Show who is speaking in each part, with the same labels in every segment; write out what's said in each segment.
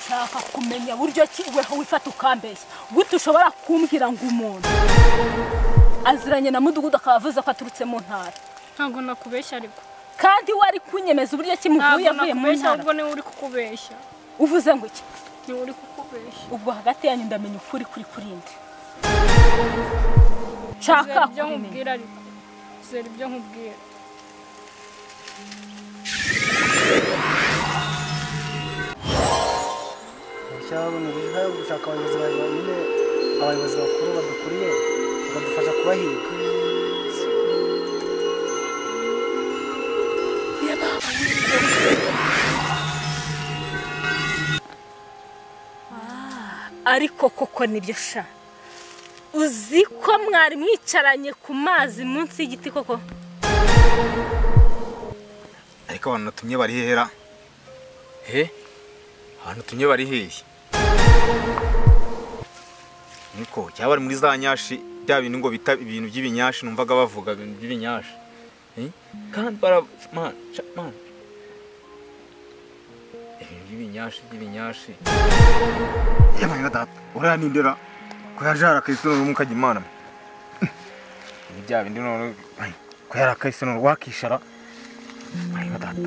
Speaker 1: Shaka kumenya buryo ki weho wifata ukambeshya gute ushobora kumbwira ngo umuntu aziranye na mudugudu akavuza ko aturutse mu ntara.
Speaker 2: Ntago nakubeshya ariko
Speaker 1: kandi wari kunyemeza uburyo ki muvuye avuye mu ntara.
Speaker 2: Ubwo ni uri kukubeshya.
Speaker 1: Uvuze ngo iki?
Speaker 2: Ni uri kukubeshya.
Speaker 1: Ubwo hagati yanyu ndamenya ukuri kurinde. Shaka
Speaker 2: kumubwira ariko zera ibyo nkubwira.
Speaker 3: Cyabona uburyo gushaka abayobozi bakuru badukuriye badufasha kubahiga.
Speaker 1: Ariko koko nibyo sha. Uzi ko mwari mwicaranye ku mazi munsi y'igiti koko?
Speaker 4: Ariko abantu natumye bari hehera. Abantu tumye bari hehe? Niko cyaba ari muri za nyashi bya bintu ngo bita ibintu by'ibinyashi numvaga bavuga ibintu by'ibinyashi. Kandi bara man. Ibinyashi. Yamanga data. Uriya nindera ko yajara Kristo n'umukajya Imana. Ni bya bindi none ko yara Kristo n'wakishara. Yamanga data.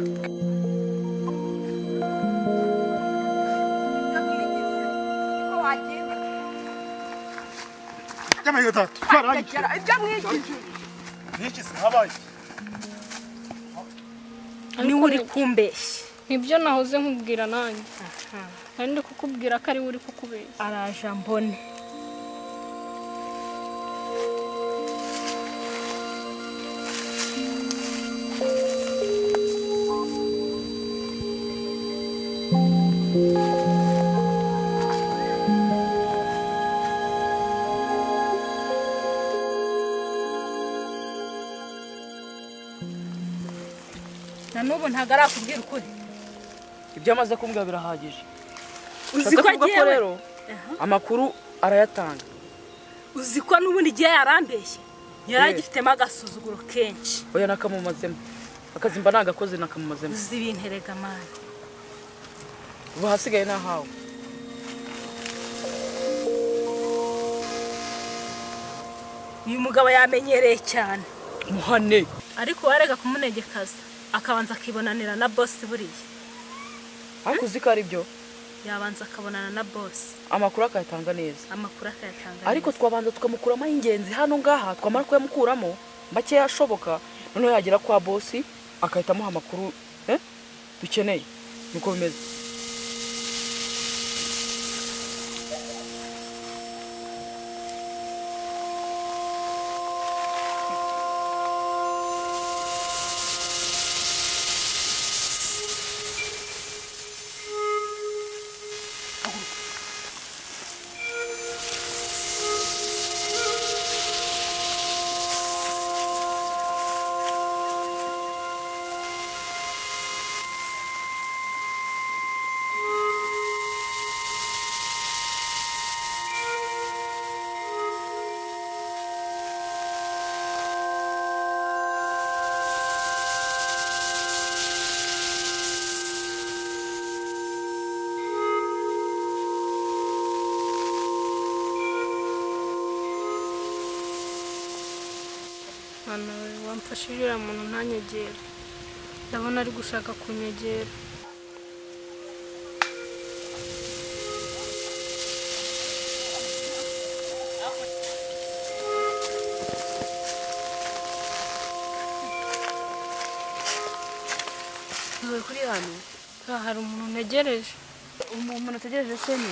Speaker 4: Yamanga data.
Speaker 1: Ni uri kumbeshya.
Speaker 2: Nibyo nahoze nkubwira nanjye. Kandi kukubwira ko ari uri kukubeshya.
Speaker 1: Araje mbone. Nanubu ntagara kubwira ukuri.
Speaker 5: Ibyo amaze kumbwira birahagije.
Speaker 1: Uzi ko agiye
Speaker 5: rero amakuru arayatanga.
Speaker 1: Uzi ko nubundi giye yarambeshye. Yaragifitemo agasuzuguro kenshi.
Speaker 5: Oya nakamumazemo. Akazimba nagakoze nakamumazemo.
Speaker 1: Uzi ibinterega mani.
Speaker 5: Ubu hasigaye nahawe.
Speaker 1: Uyu mugabo yamenyereye cyane.
Speaker 5: Muhane.
Speaker 1: Ariko warega kumunegekaza. Akabanza akibonanira na boss buriye.
Speaker 5: Akuzi ko ari byo.
Speaker 1: Yabanza akabonana na boss.
Speaker 5: Amakuru akayatanga neza.
Speaker 1: Amakuru akayatanga.
Speaker 5: Ariko twabanza tukamukuramo ingenzi hano ngaha twamara kuyamukuramo make yashoboka none yagera kwa boss akahitamo amakuru dukeneye. Nuko bimeze.
Speaker 2: Wamfashije uriya muntu ntanyegera. Ndabona ari gushaka kunyegera.
Speaker 5: Tuwe kuri hano.
Speaker 2: Hari umuntu ntegereje.
Speaker 5: Umuntu utegereje se ni?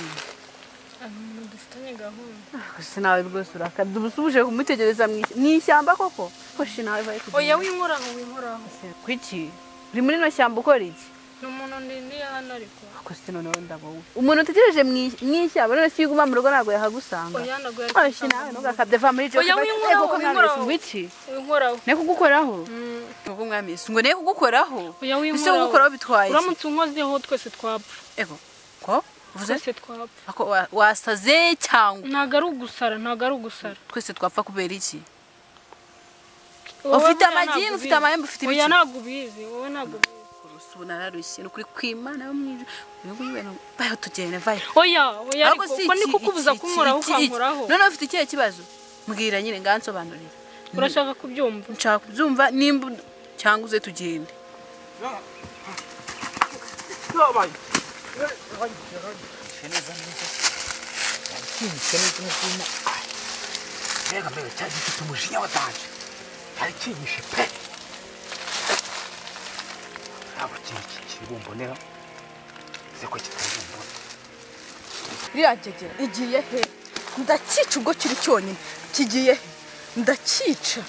Speaker 2: Umuntu dufitanye gahunda.
Speaker 5: Gusa nawe rwose urakabye ubusubuje kumutegereza mu ishyamba koko. Koshi nawe baye kugenda.
Speaker 2: Oya winkoraho.
Speaker 5: Kwiki? Uri muri no shyamba ukora iki?
Speaker 2: N'umuntu ndindi hano ariko.
Speaker 5: Koshi none ndabawe. Umuntu utegereje mu ishyamba none siyuguma mu rugo nago yahagusanga.
Speaker 2: Oya nago yari.
Speaker 5: Koshi nawe ntugakabye va muri cyo.
Speaker 2: Oya winkoraho.
Speaker 5: Wiki?
Speaker 2: Winkoraho.
Speaker 5: Ne kugukoraho? Nuko mwamisi. Ngo ne kugukoraho?
Speaker 2: Oya winkoraho.
Speaker 5: Ese kugukoraho bitwaye.
Speaker 2: Uramutse unkozeho twese twapfa.
Speaker 5: Ego. Ko?
Speaker 2: Twese twapfa.
Speaker 5: Ako wasaze cyangwa?
Speaker 2: Ntago ari ugusara.
Speaker 5: Twese twapfa kubera iki? Ufite amagini, ufite amahembe, ufite ibiki?
Speaker 2: Oya ntago ubizi, wowe ntago ubizi.
Speaker 6: ubu nararushye ni ukuri kwimana yo mwije uyu ibintu vayo tugende vayo
Speaker 2: oya ariko uko ni kukubuza kunkoraho ukankoraho
Speaker 6: none ufite ikihe kibazo mbwira nyine ngansobanurira
Speaker 2: urashaka kubyumva
Speaker 6: nshaka kubyumva nimba cyangwa uze tugende
Speaker 4: mbega cyari gifite umujinya watanje cyari kinyishe pe ntabwo kiri bumbonera se ko kitabumbona
Speaker 6: riragegera igiye he ndakica ubwo kiri cyonyine kigiye ndakica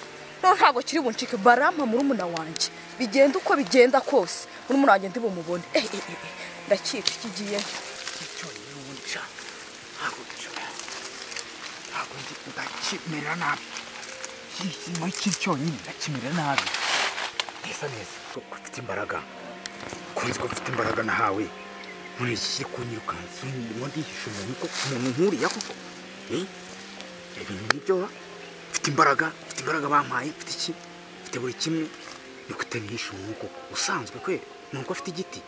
Speaker 6: no ntabwo kiri buncike barampa muri umuna wanjye bigenda uko bigenda kose muri umuna wanjye ndibumubone ndakica kigiye
Speaker 4: cyonyine ubundi sha ntabwo ndakimerera nabi muri kiri cyonyine ndakimerera nabi neza ko ufite imbaraga kunzi ko ufite imbaraga nahawe muri iki kiri kunyirukansa ngo ndihishe umuntu nkuriya koko ibintu nibyo ufite imbaraga bampaye ufite iki ufite buri kimwe niko utanihishe umuntu koko usanzwe kwera umuntu ko afite igiti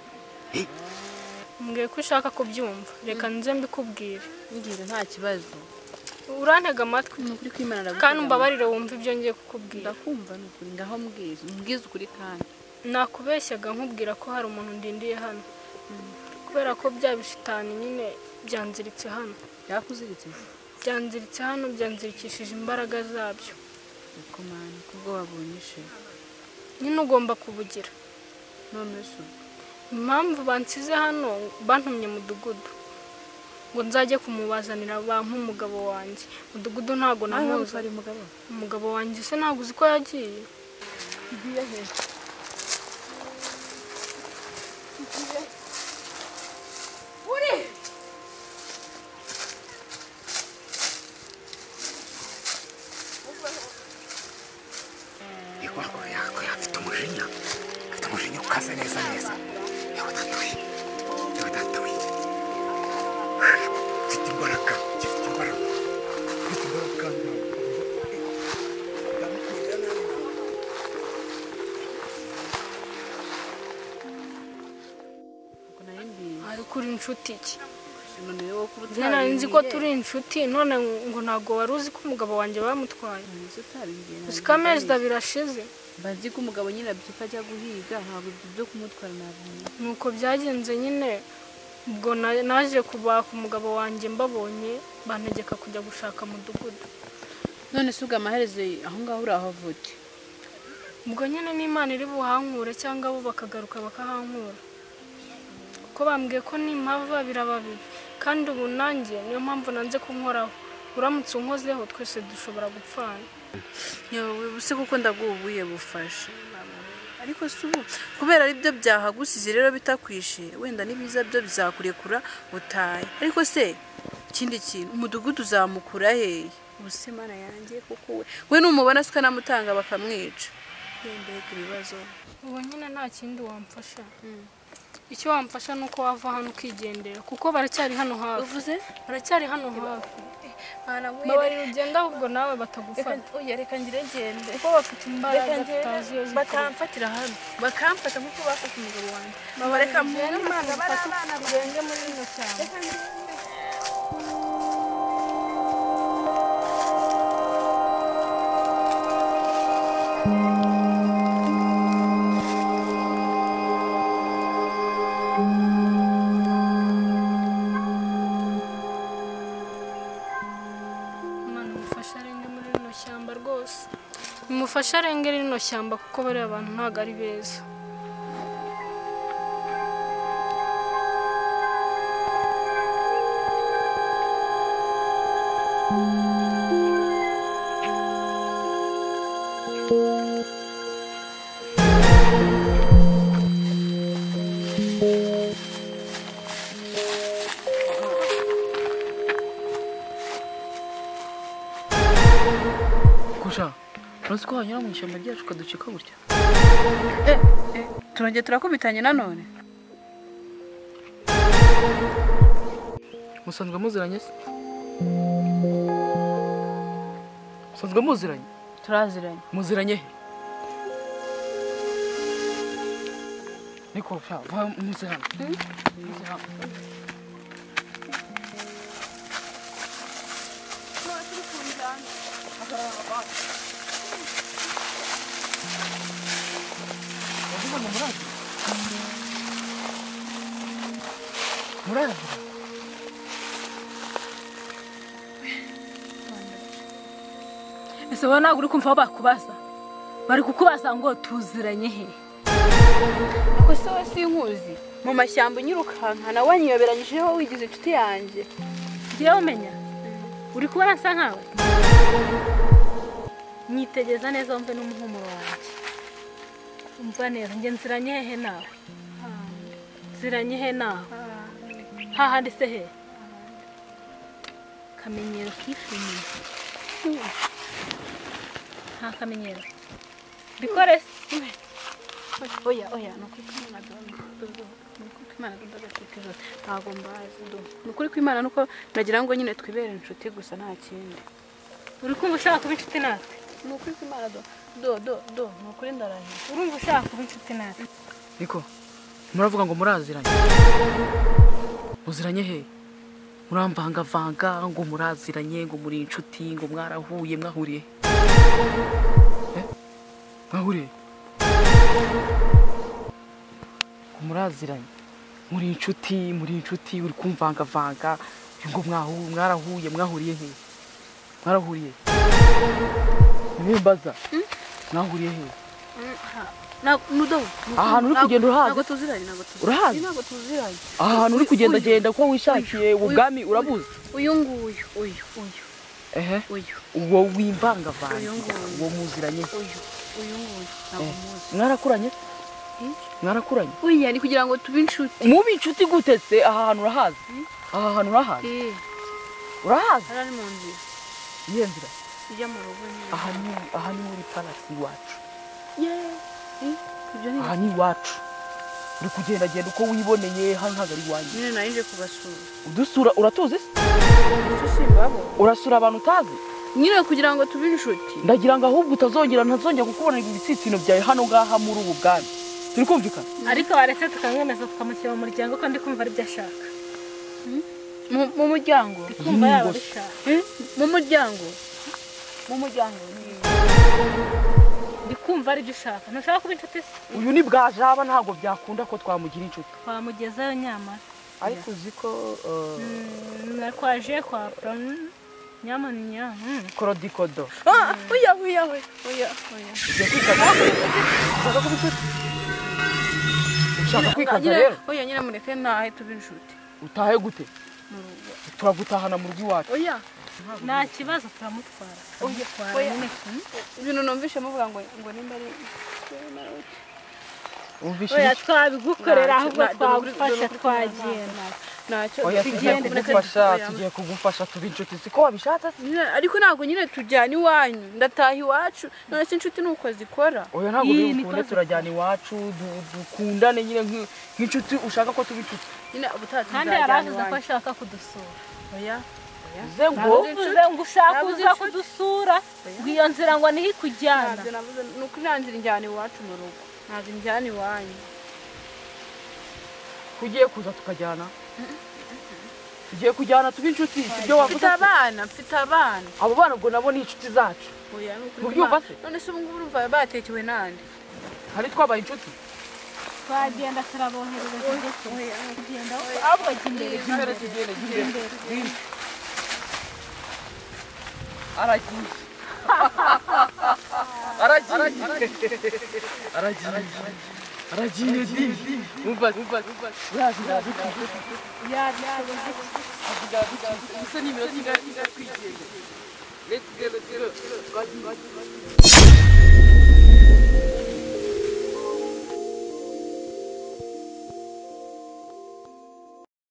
Speaker 2: mbwiye ko ushaka kubyumva reka nze mbikubwire
Speaker 6: ngira nta kibazo
Speaker 2: urantega amatwi
Speaker 6: ni ukuri kwimana
Speaker 2: kandi umbabarire wumve ibyo ngiye kukubwira
Speaker 6: ndakumva ni ukuri ngaho mbwiza ukuri kandi
Speaker 2: nakubeshyaga nkubwira ko hari umuntu ndindiye hano kubera ko bya bishitani nyine byanziritse hano byanziritse hano byanzirikishije imbaraga zabyo
Speaker 6: ukomana kubwo wabonye she
Speaker 2: nyine ugomba kubugira
Speaker 6: none se
Speaker 2: impamvu bansize hano bantumye mudugudu ngo nzajye kumubazanira bampa umugabo wanjye mudugudu ntago namuzi
Speaker 6: ari
Speaker 2: umugabo wanjye se ntago uzi ko yagiye
Speaker 6: igiye he uri
Speaker 4: afite umujinya ukaze neza yewe datawe mfite imbaraga
Speaker 2: ariko uri inshuti iki
Speaker 6: none wowe
Speaker 2: nari nzi ko turi inshuti none ngo ntago wari uzi ko umugabo wanjye bamutwaye uzi ko amezi birashize
Speaker 6: bazi ko umugabo nyine abyuka ajya guhiga ntabwo byo kumutwara nabonye
Speaker 2: nuko byagenze nyine ubwo naje kubaka umugabo wanjye mbabonye bantegeka kujya gushaka mudugudu
Speaker 6: none se ubwo amaherezo aho ngaho urahavute
Speaker 2: ubwo nyine n'Imana iri buhankure cyangwa bo bakagaruka bakahankura ko bambwiye ko nimpava biraba bibi kandi ubu nanjye niyo mpamvu nanze kunkoraho uramutse unkozeho twese dushobora gupfana
Speaker 6: yewe buse kuko ndagubuye bufashe ariko se ubu kubera ari byo byahagusize rero bitakwishe wenda nibiza byo bizakurekura utaye ariko se ikindi kintu umudugudu uzamukura hehe ubuse mana yanjye kuko we numubona se ukanamutanga bakamwica yembe ibibazo
Speaker 2: ubu nyine nta kindi wamfasha icyo wamfasha nuko wava hano ukigendera kuko baracyari hano hafi
Speaker 6: uvuze
Speaker 2: baracyari hano hafi babarira ugenda ahubwo nawe batagufata
Speaker 6: reka ngire ngende
Speaker 2: kuko bafite imbaraga tutazi iyo zikora
Speaker 6: bakamfatira hano bakamfata nk'uko bafata umugabo wanjye
Speaker 2: babareka mu Imana bafata urenge muri ino cyane mufasha arengera rino shyamba kuko bari abantu ntago ari beza
Speaker 6: kusha uretse ko hanyura mu ishyamba ryacu ukaducika gutya turongeye turakubitanye nanone musanzwe muziranye se musanzwe muziranye
Speaker 5: turaziranye
Speaker 6: muziranye he
Speaker 5: niko sha va muze hano muze hano murazi
Speaker 1: ese wowe ntabwo uri kumva aho bakubaza bari kukubaza ngo tuziranye he
Speaker 6: ako se wowe sinkuzi mu mashyamba unyirukankana wanyiyoberanyijeho wigize inshuti yanjye
Speaker 1: ngewe umenya uri kubona nsa nkawe nyitegereza neza wumve n'umuhumuro wanjye umva neza njye nziranye hehe nawe nziranye he nawe hahandi se he kamenyero kishimiye nta kamenyero bikore se
Speaker 6: oya nuko Imana ndagatekereza ntago mbazi nukuri kw'Imana nuko nagira ngo nyine twibere inshuti gusa nta kindi
Speaker 1: uri kumva ushaka kuba inshuti natwe
Speaker 6: nukuri kw'Imana nukuri ndarahiye
Speaker 1: urumva ushaka kuba inshuti natwe
Speaker 5: niko muravuga ngo muraziranye muziranye he muramvangavanga ngo muraziranye ngo muri inshuti ngo mwarahuye mwahuriye mwahuriye muraziranye muri inshuti uri kumvangavanga ngo mwarahuye mwahuriye he mwahuriye nimbaza mwahuriye he ahantu uri kugenda urahazi
Speaker 6: ntabwo tuziranye
Speaker 5: urahazi
Speaker 6: ntabwo tuziranye
Speaker 5: ahantu uri kugenda genda ko wishakiye ubwami urabuze
Speaker 6: uyu nguyu
Speaker 5: ehe
Speaker 6: uyu
Speaker 5: uwo wimvangavanga uwo muziranye
Speaker 6: uyu nguyu ntabwo muzi
Speaker 5: mwarakuranye
Speaker 6: oya ni kugira ngo tube inshuti
Speaker 5: mubi inshuti gute se aha hantu urahazi urahazi
Speaker 6: ari mu nzira
Speaker 5: iyo nzira
Speaker 6: ijya mu rugo
Speaker 5: aha ni muri palasi iwacu
Speaker 6: ibyo ni
Speaker 5: aha ni iwacu uri kugendagenda uko wiboneye hano ntabwo ari iwanjye
Speaker 6: nyine naje kubasura
Speaker 5: udusura uratuzi
Speaker 6: se simbabo
Speaker 5: urasura abantu utazi
Speaker 6: nyine kugira ngo tube inshuti
Speaker 5: ndagira ngo ahubwo ntazongera kukubona ibitsitsino byawe hano ngaha muri ubu bwami turi kumvikana
Speaker 1: ariko baretse tukamwemeza tukamushyira mu muryango ko ndi kumva ari byo ashaka
Speaker 6: mu muryango
Speaker 1: kumva yaba abishaka
Speaker 6: mu muryango
Speaker 1: ndi kumva ari byo ushaka ntushaka kuba inshuti se
Speaker 5: uyu ni bwajaba ntabwo byakunda ko twamugira inshuti
Speaker 1: twamugezayo nyamara
Speaker 5: ariko uzi ko
Speaker 1: twaje kwa nyamanya
Speaker 5: korodikodo
Speaker 6: oya
Speaker 5: ushaka kwikaza rero
Speaker 6: oya nyine mureke ntahe tube inshuti
Speaker 5: utahe gute turagutahana mu rugo iwacu
Speaker 6: oya
Speaker 1: nta kibazo turamutwara
Speaker 6: oya ibintu numvishe muvuga ngo nimba ari
Speaker 1: oya twabigukorera ahubwo twagufasha twagenda
Speaker 5: oya tugiye kugufasha tuba inshuti siko wabishatse
Speaker 6: ariko ntabwo nyine tujyana iwanyu ndataha iwacu none se inshuti nuko zikora
Speaker 5: oya ntabwo dukunde turajyana iwacu dukundane nyine nk'inshuti ushaka ko tuba inshuti
Speaker 6: nyine ubutaha
Speaker 1: kandi yaravuze ko ashaka kudusura
Speaker 6: oya
Speaker 1: uvuze ngo ushaka uza kudusura ngo iyo nzira ngo niho ikujyana
Speaker 6: ni uko nta nzira injyana iwacu mu rugo ntabwo injyana iwanyu
Speaker 5: tugiye kuza tukajyana tugiye kujyana tuba inshuti ibyo wavuze
Speaker 6: mfite abana
Speaker 5: abo bana ubwo nabo ni inshuti zacu mubyumva se
Speaker 6: none se ubu ngubu urumva batekewe nande
Speaker 5: hari twabaye inshuti
Speaker 1: twagenda turabohereza kugenda ahubwo jya imbere
Speaker 5: aragiye umva gusa ni iminota igari kwigenga let's go